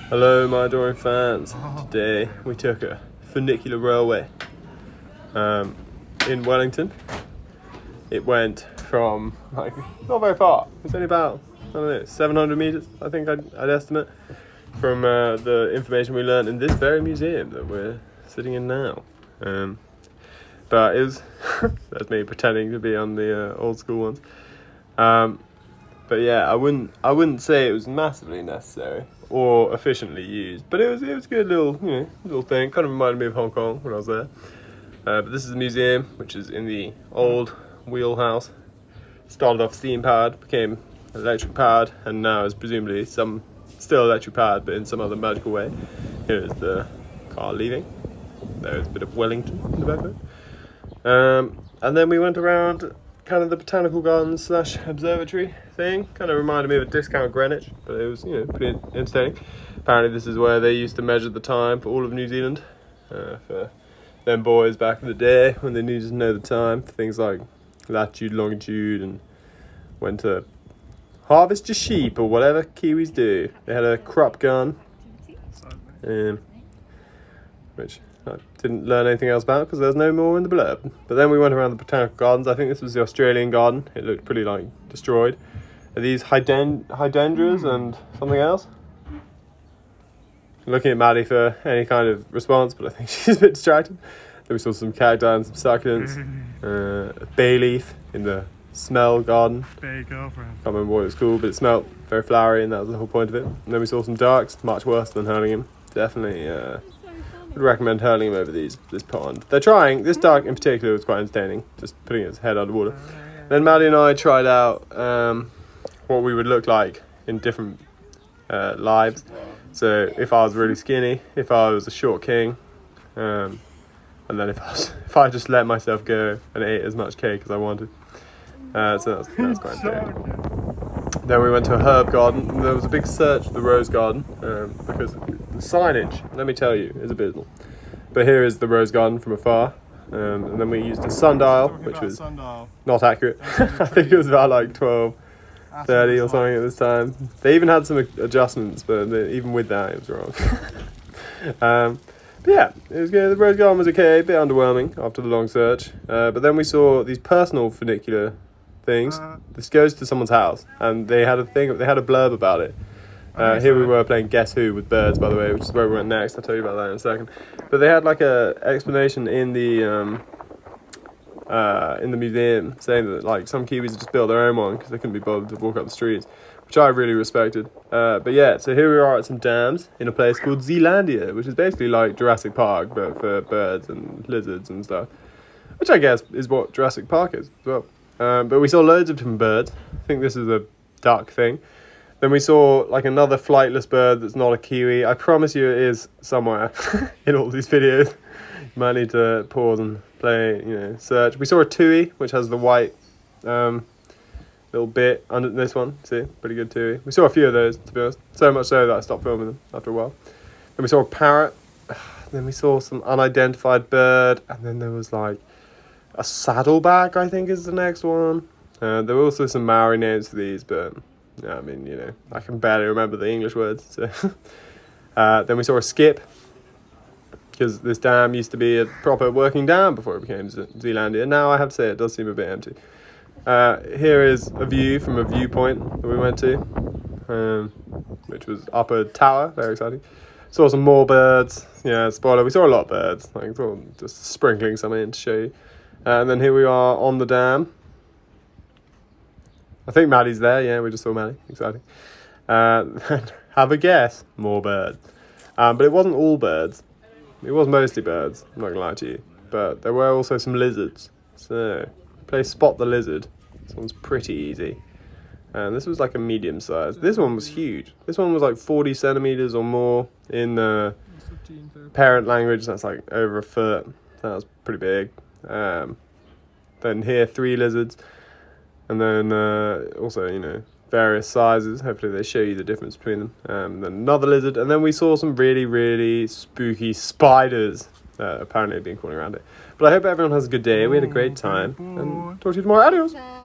Hello my adoring fans. Today we took a funicular railway in Wellington. It went from like not very far. It's only about, I don't know, 700 meters I think I'd estimate from the information we learned in this very museum that we're sitting in now. But it was that's me pretending to be on the old school ones. But yeah, I wouldn't say it was massively necessary or efficiently used, but it was a good little little thing. Kind of reminded me of Hong Kong when I was there. But this is the museum, which is in the old wheelhouse. Started off steam powered, became electric powered, and now is presumably still electric powered, but in some other magical way. Here is the car leaving. There's a bit of Wellington in the background. And then we went around kind of the botanical gardens / observatory thing. Kind of reminded me of a discount Greenwich, but it was pretty entertaining. Apparently this is where they used to measure the time for all of New Zealand, for them boys back in the day when they needed to know the time for things like latitude, longitude, and when to harvest your sheep or whatever Kiwis do. They had a crop gun, which I didn't learn anything else about because there's no more in the blurb. But then we went around the botanical gardens. I think this was the Australian garden. It looked pretty destroyed. Are these hydrangeas and something else? Looking at Maddie for any kind of response, but I think she's a bit distracted. Then we saw some cacti and some succulents. A bay leaf in the smell garden. Bay girlfriend. Can't remember what it was called, but it smelled very flowery, and that was the whole point of it. And then we saw some ducks, much worse than Hurlingham. Definitely would recommend Hurlingham over this pond. They're trying. This duck in particular was quite entertaining, just putting its head underwater. Then Maddie and I tried out what we would look like in different lives. So if I was really skinny, if I was a short king, and then if I just let myself go and ate as much cake as I wanted. So that's quite entertaining. Then we went to a herb garden, and there was a big search for the rose garden, because the signage, let me tell you, is abysmal. But here is the rose garden from afar, and then we used a sundial, which was not accurate. I think it was about like 12:30 or something at this time. They even had some adjustments, but even with that, it was wrong. But yeah, it was good. The rose garden was okay, a bit underwhelming after the long search. But then we saw these personal funicular things. This goes to someone's house, and they had a blurb about it. Here we were playing Guess Who with birds, by the way, which is where we went next. I'll tell you about that in a second. But they had like a explanation in the museum saying that like some Kiwis had just built their own one because they couldn't be bothered to walk up the streets, which I really respected. But yeah, so here we are at some dams in a place called Zealandia, which is basically like Jurassic Park, but for birds and lizards and stuff, which I guess is what Jurassic Park is as well. But we saw loads of different birds. I think this is a duck thing. Then we saw like another flightless bird that's not a kiwi. I promise you it is somewhere in all these videos. You might need to pause and play, search. We saw a tui, which has the white little bit under this one. See, pretty good tui. We saw a few of those, to be honest. So much so that I stopped filming them after a while. Then we saw a parrot. Then we saw some unidentified bird. And then there was like a saddleback, I think is the next one. There were also some Maori names for these, but yeah, I mean, I can barely remember the English words. So. Then we saw a skip, because this dam used to be a proper working dam before it became Zealandia. Now I have to say it does seem a bit empty. Here is a view from a viewpoint that we went to, which was up a tower, very exciting. Saw some more birds. Yeah, spoiler, we saw a lot of birds. Like, just sprinkling some in to show you. And then here we are on the dam. I think Maddie's there. Yeah, we just saw Maddie. Exciting. Have a guess. More birds. But it wasn't all birds. It was mostly birds. I'm not going to lie to you. But there were also some lizards. So, play Spot the Lizard. This one's pretty easy. And this was like a medium size. This one was huge. This one was like 40 centimeters or more in the parent language. That's like over a foot. That was pretty big. Then here 3 lizards, and then also various sizes. Hopefully they show you the difference between them. Then another lizard, and then we saw some really, really spooky spiders. Apparently have been crawling around it. But I hope everyone has a good day. We had a great time, and talk to you tomorrow. Adios.